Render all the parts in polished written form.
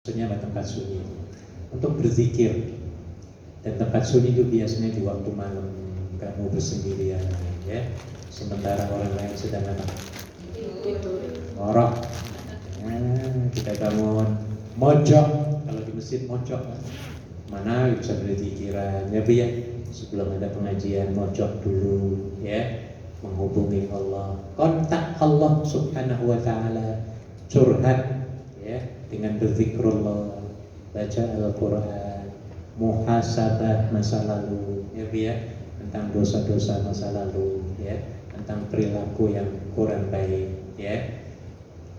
maksudnya apa tempat sunyi? Untuk berzikir. Dan tempat sunyi itu biasanya di waktu malam, kamu bersendirian, ya. Sementara orang lain sedang apa? Ngorok. Kita bangun mojok. Kalau di masjid mojok, mana bisa berzikiran, ya Bu ya. Sebelum ada pengajian mojok dulu, ya. Menghubungi Allah, kontak Allah Subhanahu wa Ta'ala, curhat, ya, dengan berzikrullah, baca Al-Quran, muhasabah masa lalu, ya Bu ya, tentang dosa-dosa masa lalu, ya, tentang perilaku yang kurang baik, ya,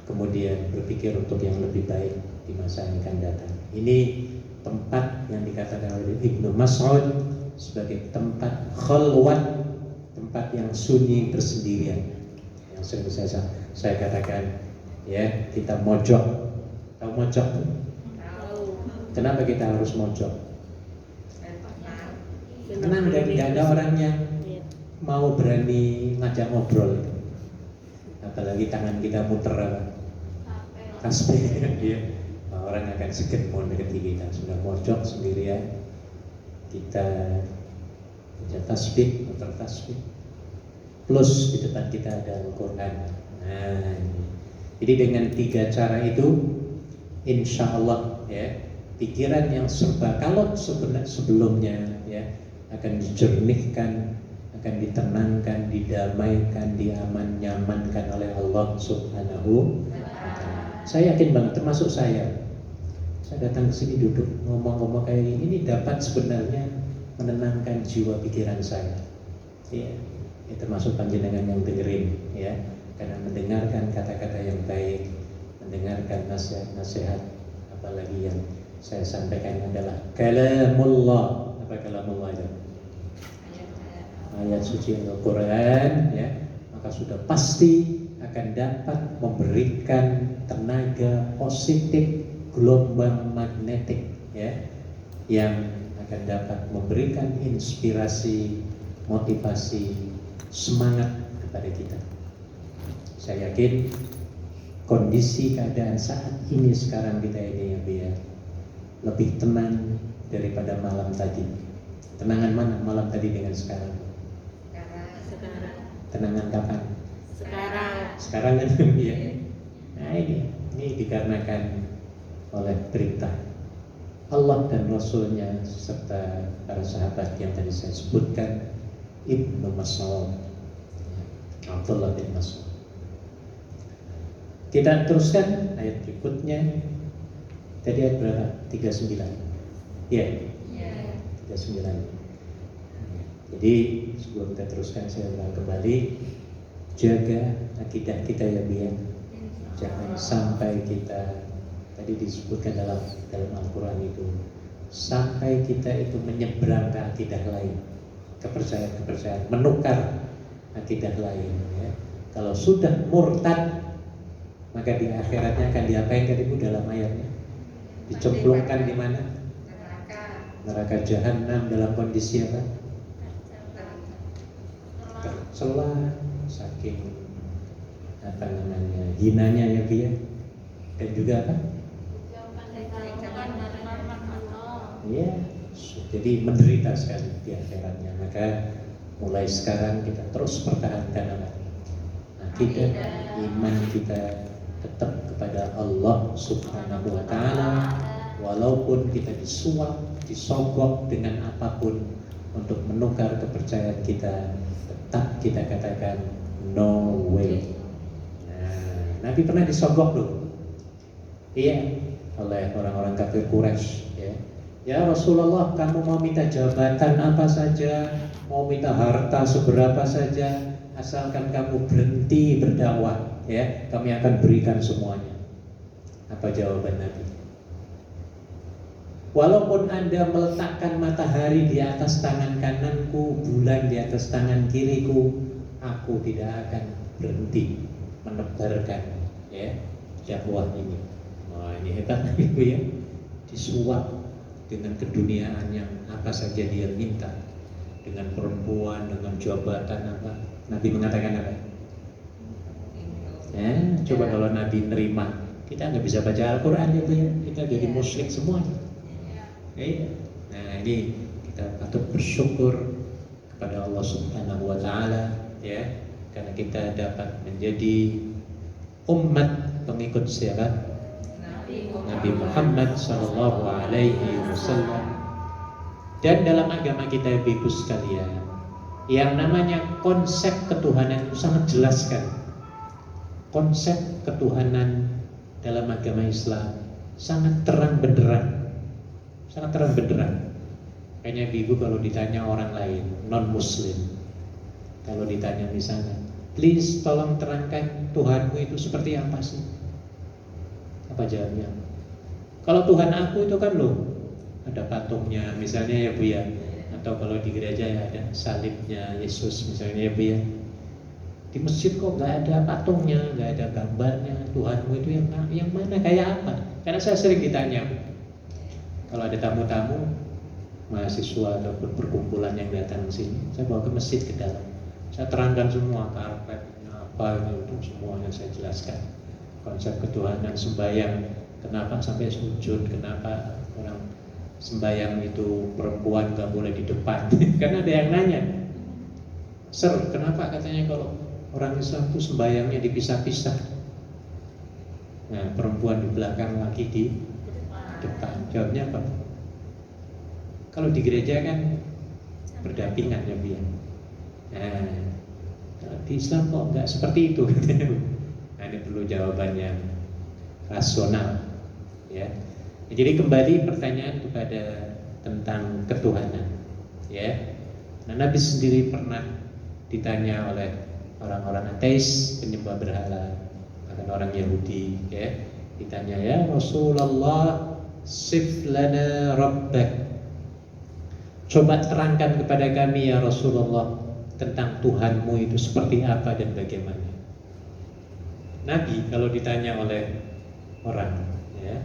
kemudian berpikir untuk yang lebih baik di masa yang akan datang. Ini tempat yang dikatakan oleh Ibnu Mas'ud sebagai tempat khalwat, tempat yang sunyi bersendirian. Yang sering saya katakan, ya, kita mojok. Tahu mojok? Tahu. Kenapa kita harus mojok? Tenang, dan nggak ada orang yang mau berani ngajak ngobrol. Apalagi tangan kita muter apa? Tasbih, ya. Orang akan segan mau dekati kita. Sudah mojok sendirian, kita baca tasbih, muter tasbih. Plus di depan kita ada Al-Quran. Nah, jadi dengan 3 cara itu, insya Allah, ya, pikiran yang serba, kalau sebelumnya, ya, akan dijernihkan, akan ditenangkan, didamaikan, nyamankan oleh Allah Subhanahu wa Ta'ala. Saya yakin banget, termasuk saya datang ke sini duduk ngomong-ngomong kayak ini dapat sebenarnya menenangkan jiwa pikiran saya, ya, termasuk panjenengan yang dengerin, ya, karena mendengarkan kata-kata yang baik, mendengarkan nasihat-nasihat, apalagi yang saya sampaikan adalah kalamullah. Apa kalamullah itu? Ayat suci Al-Quran, ya, maka sudah pasti akan dapat memberikan tenaga positif, gelombang magnetik, ya, yang akan dapat memberikan inspirasi, motivasi, semangat kepada kita. Saya yakin kondisi keadaan saat ini sekarang kita ini, ya, biar lebih tenang daripada malam tadi. Tenangan mana malam tadi dengan sekarang? Sekarang. Tenangan kapan? Sekarang kan, ya. Nah ini dikarenakan oleh perintah Allah dan Rasulnya serta para sahabat yang tadi saya sebutkan, Ibnu Mas'ud, Abdullah bin Mas'ud. Kita teruskan ayat berikutnya. Tadi ayat berapa? 39. Ya, 39. Jadi sebelum kita teruskan, saya ulang kembali, jaga akidah kita, ya biar jangan sampai kita, tadi disebutkan dalam Al-Quran itu, sampai kita itu menyeberang ke akidah lain, kepercayaan, menukar akidah lain, ya. Kalau sudah murtad, maka di akhiratnya akan diapain tadi Bu dalam ayatnya? Dicemplungkan di mana? Neraka jahanam dalam kondisi apa? Tercela, saking apa namanya, hinanya, ya Bu ya. Dan juga apa? Ya, jadi menderita sekali di akhiratnya. Maka mulai sekarang kita terus pertahankan apa? Akidah, iman kita tetap kepada Allah Subhanahu wa Ta'ala, walaupun kita disuap, disogok dengan apapun untuk menukar kepercayaan kita, tetap kita katakan no way. Nah, Nabi pernah disogok loh, iya, oleh orang-orang kafir Quraisy, ya. Ya Rasulullah, kamu mau minta jabatan apa saja, mau minta harta seberapa saja, asalkan kamu berhenti berdakwah, ya, kami akan berikan semuanya. Apa jawaban Nabi? Walaupun Anda meletakkan matahari di atas tangan kananku, bulan di atas tangan kiriku, aku tidak akan berhenti menebarkan, ya, dakwah ini. Wah, ini hebat Ibu ya. Disuap dengan keduniaan yang apa saja dia minta, dengan perempuan, dengan jabatan apa. Nabi mengatakan apa? Ya, coba kalau Nabi nerima kita nggak bisa baca Al-Quran ya Bu ya, kita jadi musyrik semuanya. Nah ini kita patut bersyukur kepada Allah Subhanahu Wa Taala ya, karena kita dapat menjadi umat pengikut siapa? Nabi Muhammad Sallallahu Alaihi Wasallam. Dan dalam agama kita ibu sekalian, yang namanya konsep ketuhanan itu sangat jelas kan. Konsep ketuhanan dalam agama Islam sangat terang benderang, sangat terang benderang. Kayaknya ibu kalau ditanya orang lain non Muslim, kalau ditanya misalnya, please tolong terangkan Tuhanmu itu seperti apa sih? Apa jawabnya? Kalau Tuhan aku itu kan loh, ada patungnya misalnya ya Bu ya, atau kalau di gereja ya ada salibnya Yesus misalnya ya Bu ya. Di masjid kok nggak ada patungnya, nggak ada gambarnya. Tuhanmu itu yang mana, kayak apa? Karena saya sering ditanya, kalau ada tamu-tamu mahasiswa atau perkumpulan yang datang ke sini, saya bawa ke masjid ke dalam, saya terangkan semua karpetnya apa itu semuanya saya jelaskan. Konsep ketuhanan, sembahyang, kenapa sampai sujud, kenapa orang sembahyang itu perempuan gak boleh di depan. Karena ada yang nanya, Sir, kenapa katanya kalau orang Islam itu sembahyangnya dipisah-pisah, nah perempuan di belakang, laki di depan. Jawabnya apa? Kalau di gereja kan berdampingan ya biar. Nah, di Islam kok nggak seperti itu? Nah, ini perlu jawaban yang rasional, ya. Jadi kembali pertanyaan kepada tentang ketuhanan, ya. Nah, Nabi sendiri pernah ditanya oleh orang-orang ateis, penyembah berhala, bahkan orang Yahudi, ya, ditanya, ya Rasulullah, sif lana rabbak. Coba terangkan kepada kami ya Rasulullah tentang Tuhanmu itu seperti apa dan bagaimana. Nabi kalau ditanya oleh orang, ya,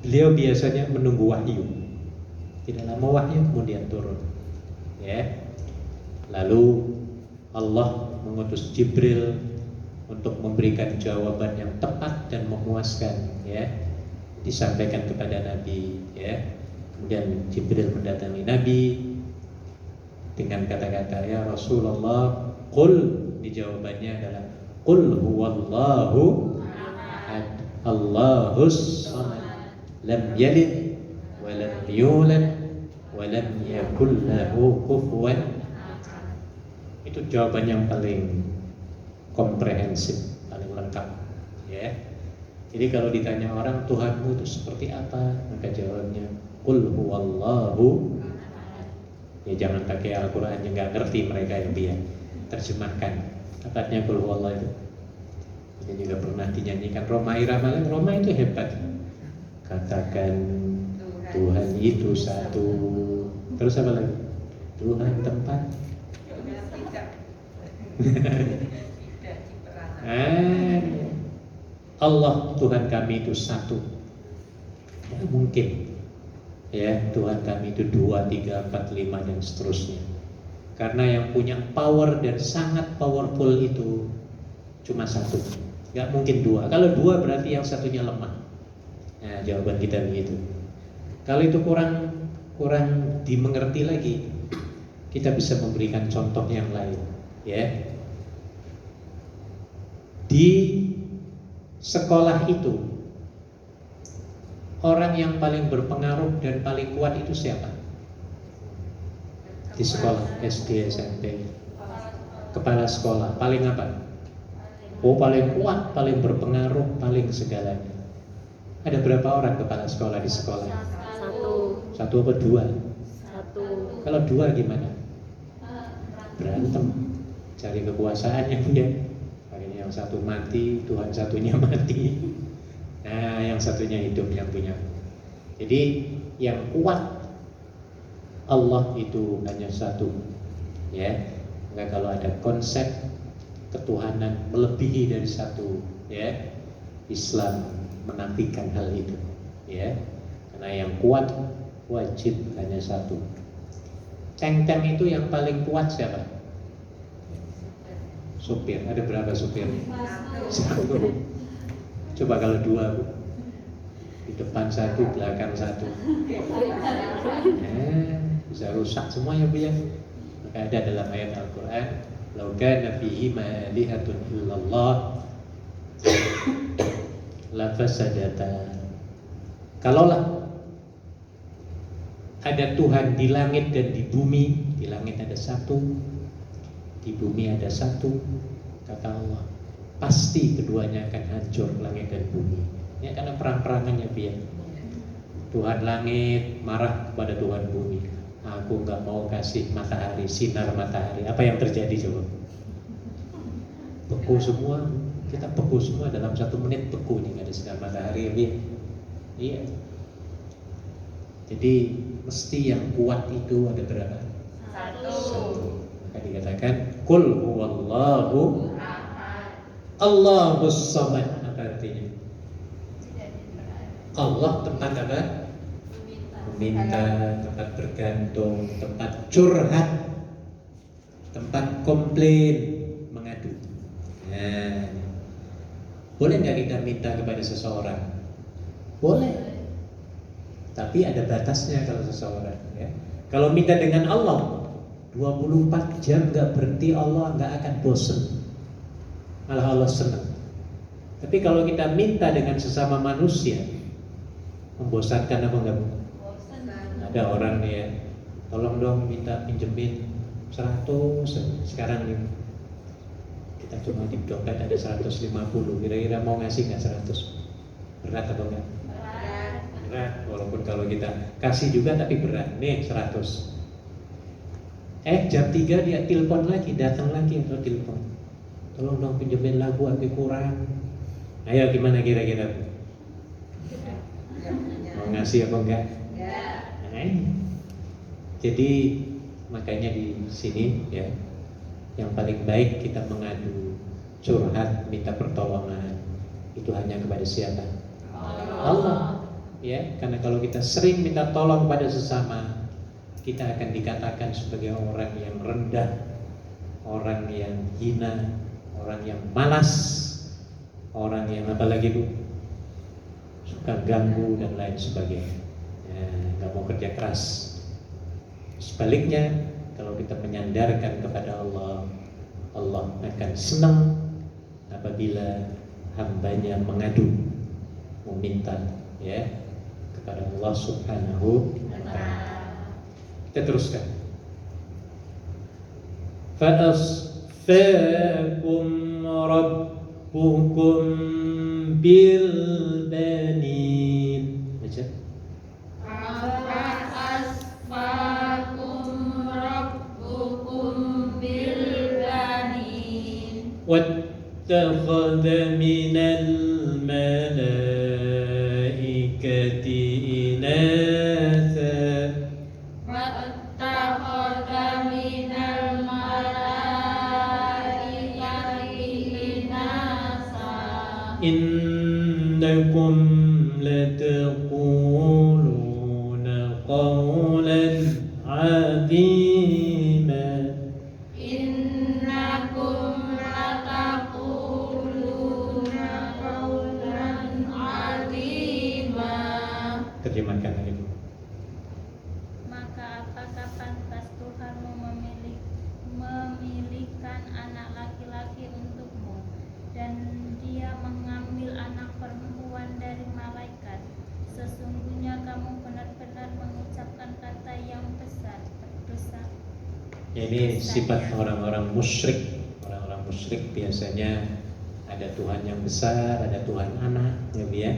beliau biasanya menunggu wahyu. Tidak lama wahyu kemudian turun, ya. Lalu Allah mengutus Jibril untuk memberikan jawaban yang tepat dan memuaskan, ya, disampaikan kepada Nabi, ya. Kemudian Jibril mendatangi Nabi dengan kata-kata, ya Rasulullah, qul, di jawabannya adalah qul huwallahu ahad, Allahus samad, lam yalid wa lam yulad wa lam yakul lahu kufuwan. Itu jawaban yang paling komprehensif, paling lengkap, ya. Jadi kalau ditanya orang Tuhanmu itu seperti apa, maka jawabnya qul huwallahu. Ya jangan pakai Al-Quran yang nggak ngerti mereka yang dia terjemahkan. Apanya qul huwallahu itu? Ini juga pernah dinyanyikan Roma Irama. Roma itu hebat. Katakan Tuhan itu satu. Terus apa lagi? Tuhan tempat. Allah Tuhan kami itu satu. Ya, mungkin ya Tuhan kami itu 2, 3, 4, 5 dan seterusnya. Karena yang punya power dan sangat powerful itu cuma satu, nggak mungkin 2. Kalau 2 berarti yang satunya lemah. Nah jawaban kita begitu. Kalau itu kurang dimengerti lagi, kita bisa memberikan contoh yang lain, ya. Di sekolah itu orang yang paling berpengaruh dan paling kuat itu siapa? Di sekolah SD, SMP, kepala sekolah paling apa? Oh paling kuat, paling berpengaruh, paling segalanya. Ada berapa orang kepala sekolah di sekolah? Satu apa 2? Satu. Kalau 2 gimana? Berantem, cari kekuasaannya dia. Akhirnya yang satu mati, Tuhan satunya mati. Nah, yang satunya hidup yang punya. Jadi yang kuat Allah itu hanya satu, ya. Maka kalau ada konsep ketuhanan melebihi dari satu, ya, Islam menafikan hal itu, ya. Karena yang kuat wajib hanya satu. Cengkeng itu yang paling kuat siapa? Supir. Ada berapa supir? 1. Coba kalau dua, Bu. Di depan satu, belakang satu. Bisa rusak semuanya, Bu ya. Maka ada dalam ayat Al-Quran, "Lau kana fihi ma alihatun illallah la fasadata." Kalaulah ada Tuhan di langit dan di bumi, di langit ada satu, di bumi ada satu, kata Allah, pasti keduanya akan hancur, langit dan bumi. Ya, karena perang-perangannya biar Tuhan langit marah kepada Tuhan bumi. Aku nggak mau kasih matahari, sinar matahari. Apa yang terjadi coba? Beku semua. Kita beku semua dalam 1 menit, beku nih, nggak ada sinar matahari ya biar. Iya. Jadi mesti yang kuat itu ada berapa? Satu. Maka dikatakan Qul huwallahu Allahus samad. Apa artinya? Allah tempat apa? Meminta, tempat bergantung, tempat curhat, tempat komplain, mengadu. Nah, boleh nggak kita minta kepada seseorang? Boleh. Tapi ada batasnya kalau seseorang. Ya. Kalau minta dengan Allah, 24 jam nggak berhenti, Allah nggak akan bosan. Malah Allah senang. Tapi kalau kita minta dengan sesama manusia, membosankan apa enggak? Ada orang nih ya, tolong dong minta pinjemin 100, sekarang nih kita cuma di dompet ada 150, kira-kira mau ngasih nggak 100? Berat apa enggak? Berat, walaupun kalau kita kasih juga tapi berat. Nih 100. Jam 3 dia telepon lagi, datang lagi atau telepon, tolong dong pinjemin lagu agak kurang. Ayo gimana kira-kira? Mau ngasih apa enggak? Jadi makanya di sini ya, yang paling baik kita mengadu, curhat, minta pertolongan itu hanya kepada siapa? Allah. Ya, karena kalau kita sering minta tolong pada sesama, kita akan dikatakan sebagai orang yang rendah, orang yang hina, orang yang malas, orang yang apalagi Bu, suka ganggu dan lain sebagainya. Nggak mau kerja keras. Sebaliknya, kalau kita menyandarkan kepada Allah, Allah akan senang apabila hambanya mengadu, meminta ya kepada Allah Subhanahu wa ta'ala. Kita teruskan. Fa'asfakum rabbukum bil banin. Baca. واتخذ من الملائكة إناثا إنكم لتقولون قولا عظيما Terjemahkan lagi. Maka apakah pantas Tuhanmu memilihkan anak laki-laki untukmu, dan dia mengambil anak perempuan dari malaikat? Sesungguhnya kamu benar-benar mengucapkan kata yang besar, berdosa. Ini sifat orang-orang musyrik. Orang-orang musyrik biasanya ada Tuhan yang besar, ada Tuhan anak, ya.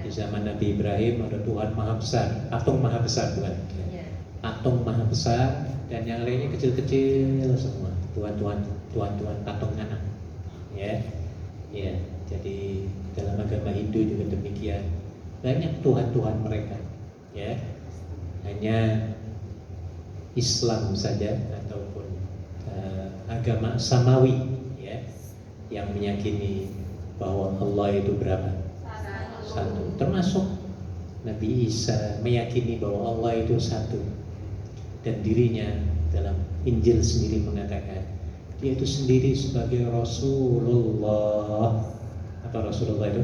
Di zaman Nabi Ibrahim ada Tuhan maha besar, patung maha besar bukan? Patung maha besar, dan yang lainnya kecil-kecil semua. Tuhan patung anak. Ya. Jadi dalam agama Hindu juga demikian. Banyak Tuhan mereka. Ya. Hanya Islam saja ataupun agama samawi ya, yang meyakini bahwa Allah itu berapa? Satu. Termasuk Nabi Isa meyakini bahwa Allah itu satu, dan dirinya dalam Injil sendiri mengatakan dia itu sendiri sebagai Rasulullah. Apa Rasulullah itu?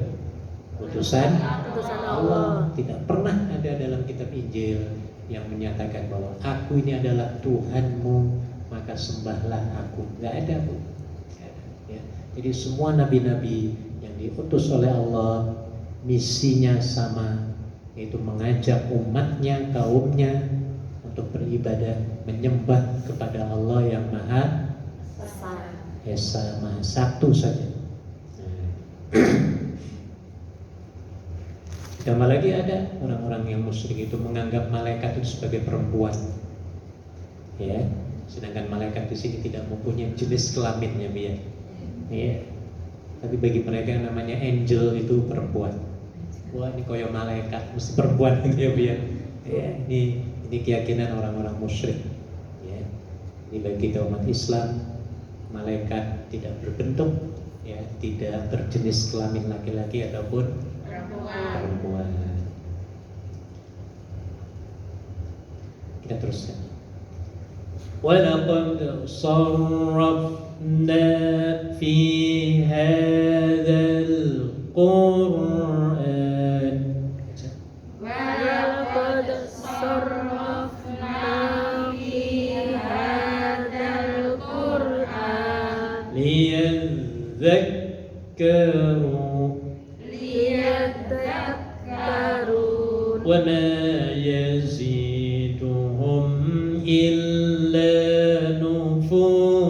utusan Utusan Allah. Tidak pernah ada dalam kitab Injil yang menyatakan bahwa aku ini adalah Tuhanmu, maka sembahlah aku. Nggak ada, Bu. Nggak ada, ya. Jadi semua nabi-nabi yang diutus oleh Allah misinya sama, yaitu mengajak umatnya, kaumnya untuk beribadah, menyembah kepada Allah yang Maha Esa, Maha Satu saja. Ditambah lagi ada orang-orang yang musyrik itu menganggap malaikat itu sebagai perempuan, ya. Sedangkan malaikat di sini tidak mempunyai jenis kelaminnya, biar, ya. Tapi bagi mereka yang namanya angel itu perempuan. Wah, ini koyo malaikat mesti perempuan ya, biar. Ya, ini keyakinan orang-orang musyrik. Ya. Ini bagi kita umat Islam, malaikat tidak berbentuk, ya, tidak berjenis kelamin laki-laki ataupun perempuan. Kita teruskan. وَلَقَدْ صَرَّفْنَا فِي هَذَا الْقُرْآنِ وَلَقَدْ صَرَّفْنَا فِي هَذَا الْقُرْآنِ لِيَذَّكَّرُوا وَمَا يَزِيدُهُمْ إِلَّا نُفُورًا.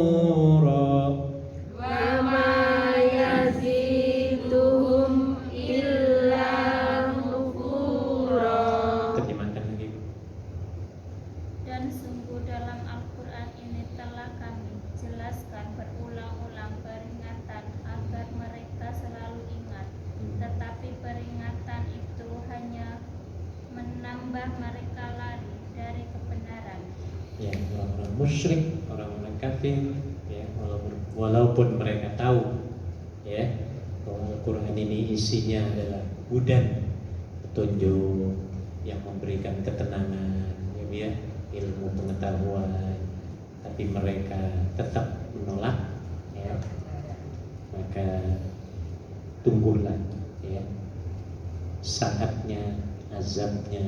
وَمَا يَزِيدُهُمْ إِلَّا نُفُورًا. Terjemahkan lagi. Dan sungguh dalam Al-Quran ini telah kami jelaskan berulang-ulang peringatan agar mereka selalu ingat. Tetapi peringatan itu hanya menambah mereka lari dari kebenaran. Ya, orang-orang musyrik, orang-orang kafir, ya, walaupun mereka tahu, ya, bahwa Al-Quran ini isinya adalah hudan, petunjuk yang memberikan ketenangan, ya, ilmu pengetahuan, tapi mereka tetap menolak, ya, maka tunggulah, ya, saatnya, azabnya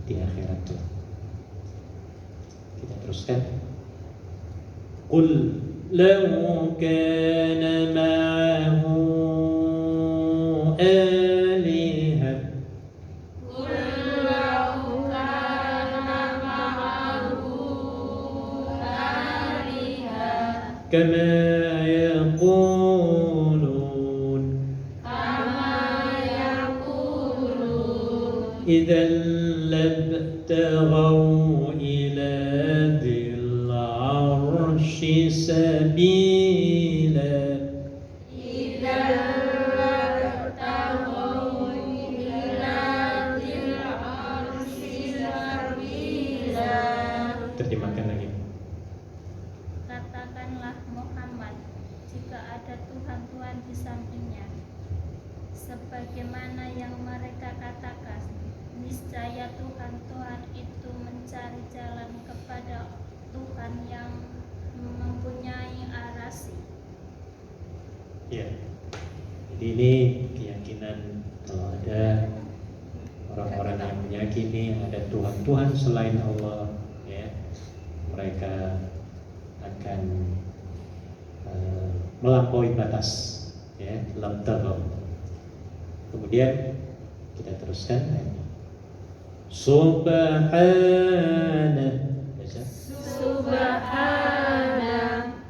di akhirat. Kita teruskan. Qul law kana ma'ahu alihah kama yaqulun idzan labtaghaw ila dhil arshi sabila. Terjemahkan lagi. Katakanlah Muhammad, jika ada Tuhan-Tuhan di sampingnya, sebagaimana yang mereka katakan, niscaya Tuhan-Tuhan itu mencari jalan kepada Tuhan yang mempunyai arasy. Ya, jadi ini keyakinan kalau ada orang-orang yang meyakini ada Tuhan-Tuhan selain Allah, ya, mereka akan melampaui batas, ya, labtaghaw. Kemudian kita teruskan. Subhanallah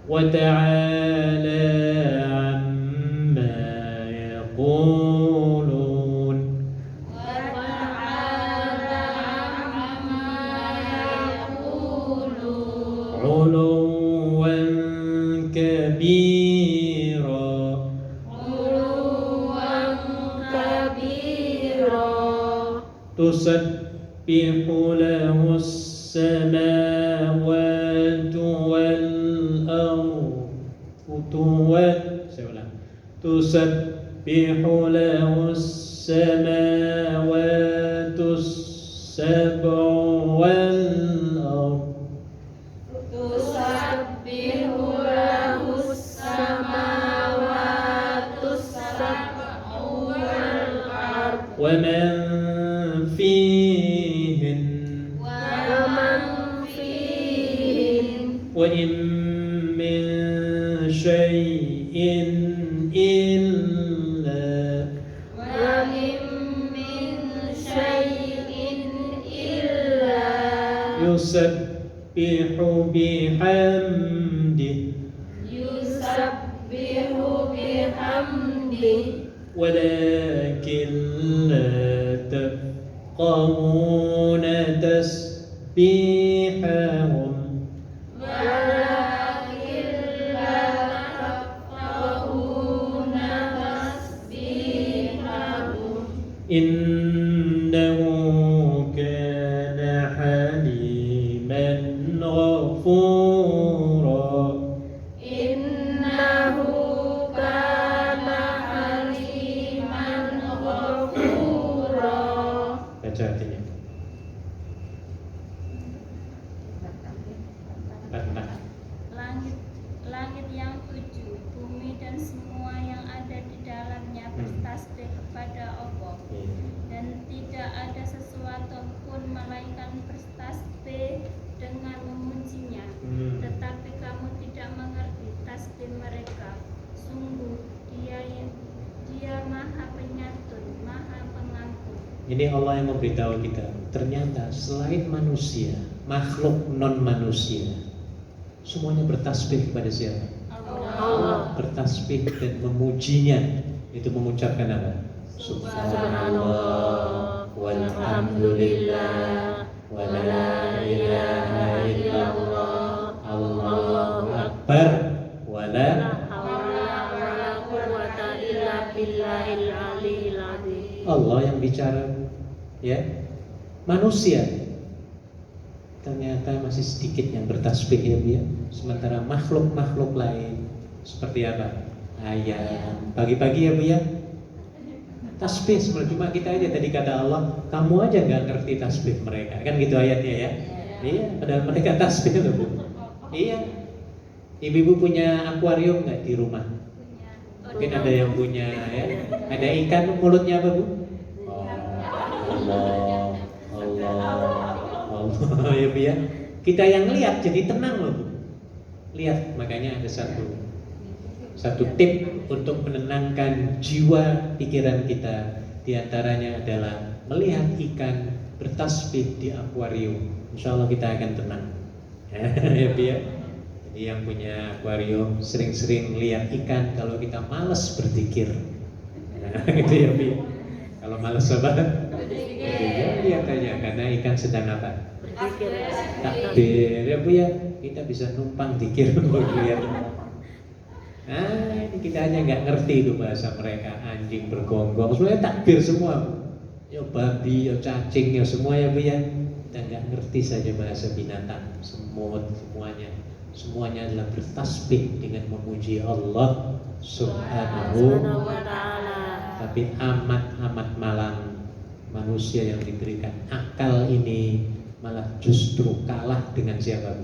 wa ta'ala amma yaqulun. Uluwan kabira. Tusabbihu lahu as-samawati wal-ardu. Saya ulang. Tusabbihu lahu as-samawati as-sab'u wal-ardu. السماوات السبع فيهن ومن فيهن وإن من شيء إلا وإن من شيء إلا يسبح بحمده يسبح بحمده ولكن لا تفقهون تسبيحهم ولكن لا تفقهون تسبيحهم إنه كان حليما غفورا. إنه كان حليما غفورا. Baca artinya. Langit, langit yang tujuh, bumi dan semua yang ada di dalamnya bertasbih kepada Allah. Dan tidak ada sesuatu pun melainkan bertasbih dengan memujinya. Tetapi kamu tidak mengerti tasbih mereka. Sungguh dia maha penyantun, maha pengampun. Ini Allah yang memberitahu kita, ternyata selain manusia, makhluk non manusia, semuanya bertasbih kepada siapa? Allah. Bertasbih dan memujinya. Itu mengucapkan apa? Subhanallah walhamdulillah wa la ilaha illallah Allahu akbar wa la Allah yang bicara, ya. Manusia ternyata masih sedikit yang bertasbih, ya Bu ya. Sementara makhluk-makhluk lain seperti apa? Ayam pagi-pagi, ya Bu ya, tasbih. Cuma kita aja, tadi kata Allah, kamu aja nggak ngerti tasbih mereka, kan gitu ayatnya ya. Iya, padahal mereka tasbih loh Bu. Iya. Ibu-ibu punya akuarium nggak di rumah? Mungkin ada yang punya, ya. Ada ikan, mulutnya apa Bu? Oh, Allah, ya Bu ya. Kita yang lihat jadi tenang loh Bu. Lihat, makanya ada satu tip untuk menenangkan jiwa pikiran kita. Di antaranya adalah melihat ikan bertasbih di akuarium. Insya Allah kita akan tenang. Ya Bu ya. Jadi yang punya akuarium sering-sering lihat ikan kalau kita malas berzikir. Nah, gitu ya Bu. Kalau malas apa? Berzikir. Lihat aja, karena ikan sedang apa? Takbir, ya Bu ya. Kita bisa numpang zikir lihat. Nah, ini kita aja nggak ngerti itu bahasa mereka. Anjing bergonggong, semuanya takbir semua. Ya babi, ya cacing, ya semua, ya Bu ya. Kita nggak ngerti saja bahasa binatang, semut, semuanya adalah bertasbih dengan memuji Allah Subhanahu wa ta'ala. Tapi amat malang manusia yang diberikan akal ini malah justru kalah dengan siapa?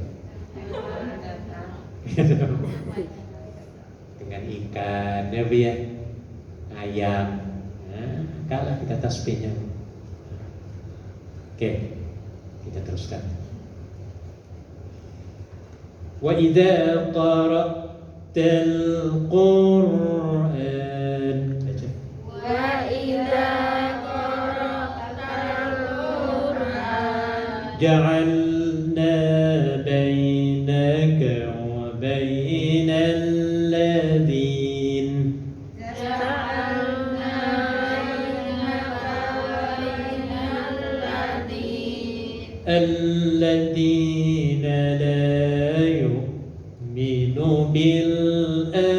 Dengan ikan, ya Bu ya, ayam. Nah, kalah kita tasbihnya. Oke, kita teruskan. Wa idza qara'tal Qur'an, Wa idza qara'tal Qur'an ja'alna bainaka wa bainal ladzin الذين لا يؤمنوا بالآخرة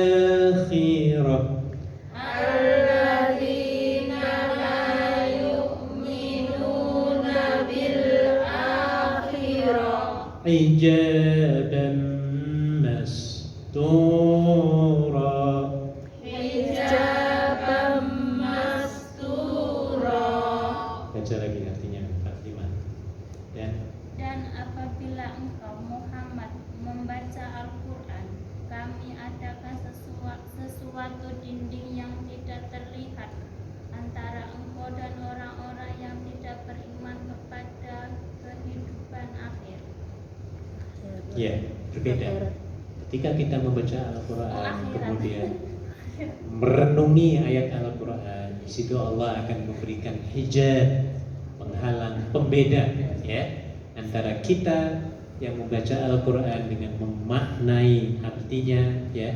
الذين لا يؤمنون بالآخرة حجابا مستورا. حجابا مستورا. Baca lagi artinya 45. Dan apabila engkau Muhammad membaca Al-Quran, kami adakan sesuatu dinding yang tidak terlihat antara engkau dan orang-orang yang tidak beriman Ya, berbeda. Ketika kita membaca Al-Quran, kemudian merenungi ayat Al-Quran, di situ Allah akan memberikan hijab, penghalang, pembeda, ya, antara kita yang membaca Al-Quran dengan memaknai artinya, ya,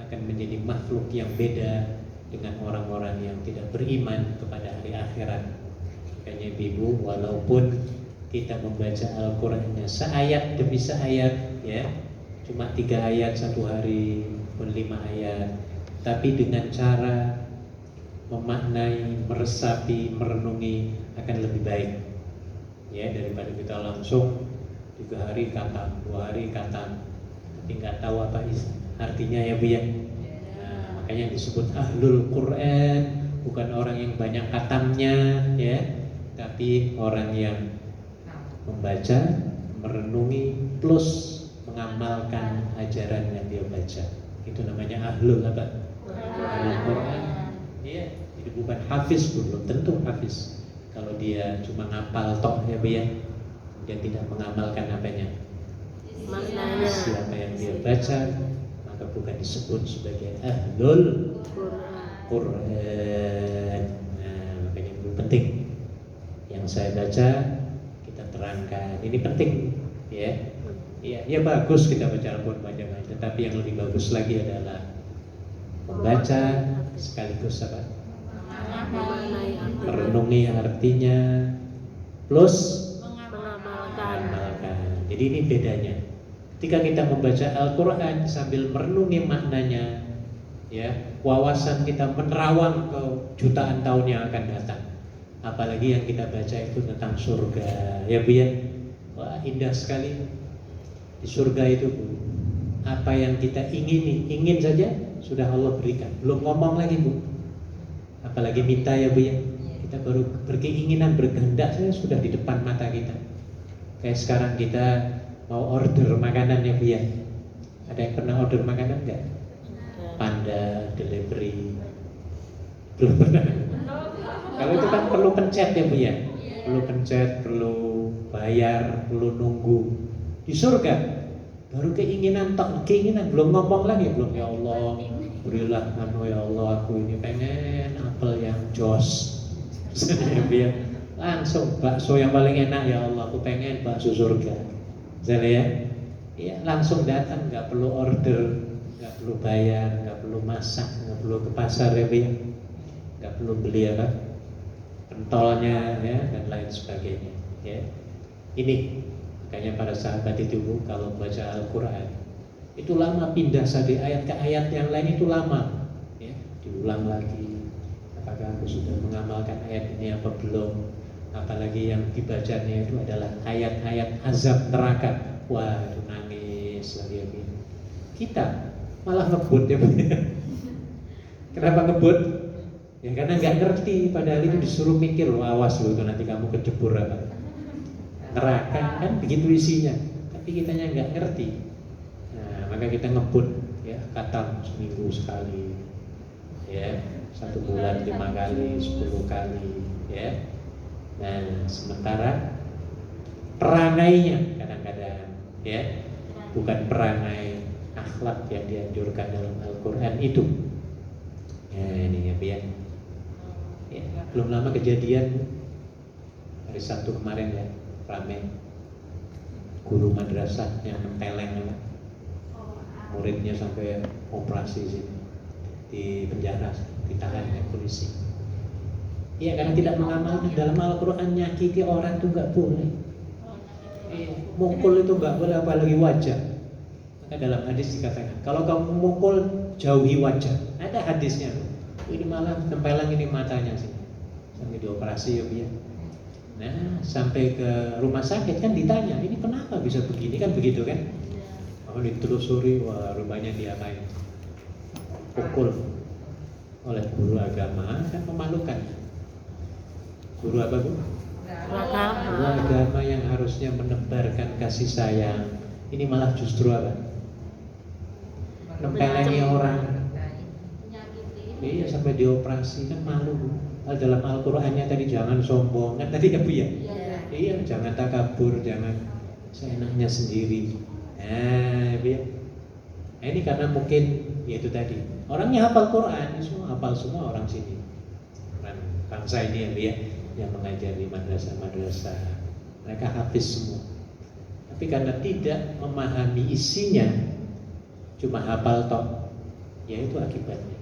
akan menjadi makhluk yang beda dengan orang-orang yang tidak beriman kepada hari akhirat. Makanya Ibu, walaupun kita membaca Al-Qurannya seayat demi seayat, ya, cuma 3 ayat satu hari, pun 5 ayat, tapi dengan cara memaknai, meresapi, merenungi akan lebih baik, ya, daripada kita langsung 3 hari khatam, 2 hari khatam, tapi nggak tahu apa artinya, ya Bu ya. Nah, makanya disebut ahlul Quran, bukan orang yang banyak khatamnya, ya, tapi orang yang membaca, merenungi, plus mengamalkan ajaran yang dia baca. Itu namanya ahlul apa? Ahlul Quran. Iya, jadi bukan hafiz, belum tentu hafiz. Kalau dia cuma ngapal tok, ya Bu ya, dia tidak mengamalkan apanya, Maknanya. siapa yang dia baca, maka bukan disebut sebagai ahlul Quran. Nah, makanya itu penting. Yang saya baca kita terangkan. Ini penting, ya. Ya bagus kita baca Al-Quran banyak, tetapi yang lebih bagus lagi adalah membaca sekaligus apa? Merenungi artinya plus mengamalkan. Jadi ini bedanya. Ketika kita membaca Al-Quran sambil merenungi maknanya, ya, wawasan kita menerawang ke jutaan tahun yang akan datang. Apalagi yang kita baca itu tentang surga, ya Bu ya. Wah, indah sekali. Di surga itu, Bu, apa yang kita ingin saja sudah Allah berikan. Belum ngomong lagi, Bu, apalagi minta, ya Bu ya. Kita baru berkeinginan, berkehendak saja sudah di depan mata kita. Kayak sekarang kita mau order makanan, ya Bu ya. Ada yang pernah order makanan nggak? Panda, delivery, belum pernah. Kalau itu kan perlu pencet, ya Bu ya. Perlu pencet, perlu bayar, perlu nunggu. Di surga baru keinginan, belum ngomong lagi, belum, ya Allah berilah ya Allah, aku ini pengen apel yang jos. Biar langsung bakso yang paling enak, ya Allah aku pengen bakso surga. Saya ya langsung datang, nggak perlu order, nggak perlu bayar, nggak perlu masak, nggak perlu ke pasar, ya Bu, nggak perlu beli apa pentolnya, ya, dan lain sebagainya, ya. Ini makanya para sahabat itu, Bu, kalau baca Al-Quran itu lama, pindah dari ayat ke ayat yang lain itu lama, ya, diulang lagi. Apakah aku sudah mengamalkan ayat ini apa belum? Apalagi yang dibacanya itu adalah ayat-ayat azab neraka. Wah, itu nangis lagi, ya. Kita malah ngebut, ya Bu. Kenapa ngebut? Ya karena nggak ngerti, padahal itu disuruh mikir, loh, awas loh itu nanti kamu kecebur apa neraka, kan begitu isinya, tapi kitanya nggak ngerti. Nah, maka kita ngebut, ya, khatam seminggu sekali, ya, 1 bulan 5 kali, 10 kali, ya. Nah, sementara perangainya kadang-kadang, ya, bukan perangai akhlak yang dianjurkan dalam Al-Quran itu. Ya, ini, ya, biar. Ya, belum lama kejadian hari Sabtu kemarin, ya, rame guru madrasah yang menteleng, ya, muridnya sampai operasi sini, di penjara, ditahan oleh polisi. Iya, karena tidak mengamalkan. Dalam Al-Quran nyakiti orang itu nggak boleh. Mukul itu nggak boleh, apalagi wajah. Maka dalam hadis dikatakan, kalau kamu mukul jauhi wajah. Ada hadisnya. Ini malah tempeleng ini matanya sih, sampai dioperasi, ya Bu ya. Nah, sampai ke rumah sakit kan ditanya, ini kenapa bisa begini, kan begitu kan? Oh, ditelusuri, wah rupanya diapain? Pukul oleh guru agama, kan memalukan. Guru apa, Bu? Guru agama yang harusnya menebarkan kasih sayang, ini malah justru apa? Nempelengi orang. Iya, sampai dioperasi, kan malu, Bu. Dalam Al-Qurannya tadi jangan sombong, kan tadi, ya Bu ya? Iya, jangan takabur, jangan seenaknya sendiri. Nah, Bi. Nah, ini karena mungkin yaitu tadi orangnya hafal Quran, semua hafal semua orang sini, orang bangsa ini ya, Bi, ya, yang mengajar di madrasah-madrasah, mereka hafiz semua. Tapi karena tidak memahami isinya, cuma hafal tok, ya itu akibatnya,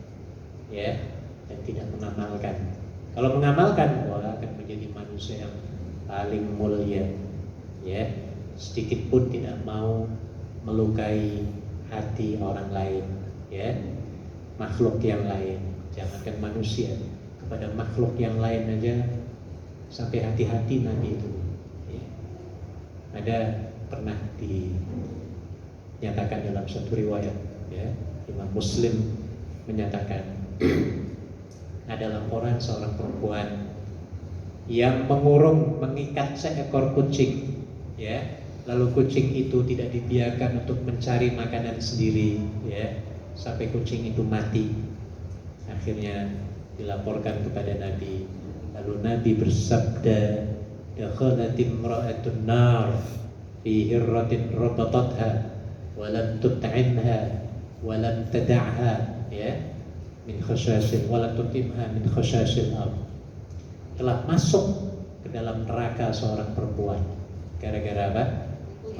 ya, dan tidak mengamalkan. Kalau mengamalkan, wah akan menjadi manusia yang paling mulia, ya, sedikit pun tidak mau melukai hati orang lain, ya, makhluk yang lain. Jangankan manusia, kepada makhluk yang lain aja sampai hati-hati Nabi itu. Ya. Ada pernah dinyatakan dalam satu riwayat, ya, Imam Muslim menyatakan ada laporan seorang perempuan yang mengikat seekor kucing, ya, lalu kucing itu tidak dibiarkan untuk mencari makanan sendiri, ya, sampai kucing itu mati. Akhirnya dilaporkan kepada Nabi, lalu Nabi bersabda, dakhalat imra'atun nar fi hirratin rabatatha wa lam tut'imha wa lam tad'ha, ya, min khashasil wa lam tut'imha min khashasil ard. Telah masuk ke dalam neraka seorang perempuan gara-gara apa?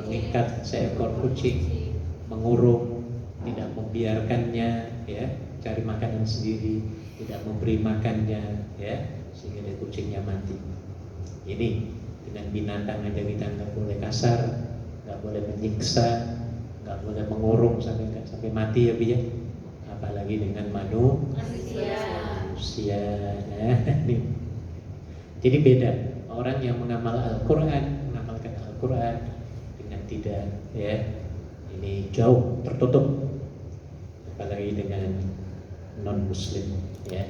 Mengikat seekor kucing, mengurung, tidak membiarkannya, ya, cari makanan sendiri, tidak memberi makannya, ya, sehingga kucingnya mati. Ini dengan binatang aja kita nggak boleh kasar, nggak boleh menyiksa, nggak boleh mengurung sampai mati, ya, Bi, ya. Apalagi dengan manusia. Nah, ini. Jadi beda orang yang mengamalkan Al-Quran dengan tidak, ya, ini jauh tertutup, apalagi dengan non Muslim, ya.